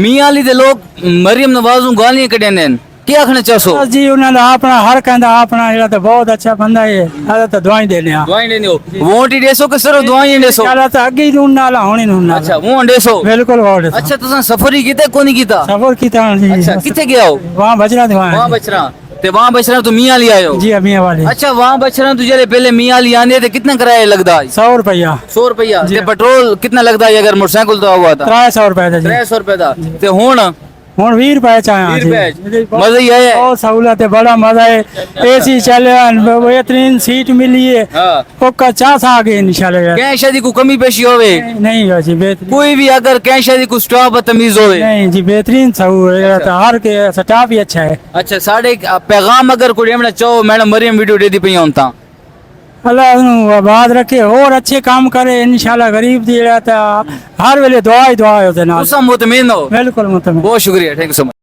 मियां अली दे लोग मरियम नवाज ਨੂੰ ਗਾਲੀਆਂ ਕੱਢਦੇ ਨੇ ਕੀ ਆਖਣਾ ਚਾਹੋ जी उन्होंने अपना हर कहता अपना जेड़ा तो बहुत अच्छा बंदा है अदा तो दवाई देने आ ਦਵਾਈ ਲੈਂਦੇ ਹੋ ਵੋਟ ਹੀ ਦੇਸੋ ਕਿ ਸਿਰਫ ਦਵਾਈਆਂ ਦੇਸੋ चला तो अगे ही ढूंढना वाला होने ढूंढना ਅੱਛਾ ਵੋਟ ਦੇਸੋ बिल्कुल वोट ਅੱਛਾ ਤੁਸੀਂ ਸਫਰ ਹੀ ਕੀਤਾ ਕੋਈ ਨਹੀਂ ਕੀਤਾ सफर की तरह जी ਅੱਛਾ ਕਿੱਥੇ ਗਏ ਹੋ वहाँ बजरा दवा वहां बचरा ते वहां बचरा तो मियां अली आए हो जी अमिया वाले अच्छा वहां बचरा तो जरे पहले मियां अली आने थे कितना किराया लगदा 100 रुपया 100 रुपया जी। ते पेट्रोल कितना लगदा है अगर मोटरसाइकिल तो हुआ था 300 रुपया था जी 300 रुपए ਦਾ ਤੇ ਹੁਣ हूँ 20 रुपया चाहे 20 रुपए मजा ही आया बहुत सहूलत है बड़ा मजा है एसी चले बेहतरीन सीट मिली है हां ओका चास आ गए इंशाल्लाह कैशा दी को कमी पेशी होवे नहीं हो जी बेहतरीन कोई भी अगर कैशा दी को स्टॉप बदतमीज होवे नहीं जी बेहतरीन सहूलत है हर के स्टाफ ही अच्छा है अच्छा साढ़े पैगाम अगर कोई हमने चाहो मैडम मरियम वीडियो दे दी पई हों ता अल्लाह उन्हें आबाद रखे और अच्छे काम करे इंशाल्लाह गरीब दी रहता हर वेले दुआ ही दुआ होते ना उसा मुतमिन हो बिल्कुल मुतमिन बहुत शुक्रिया थैंक यू सो मच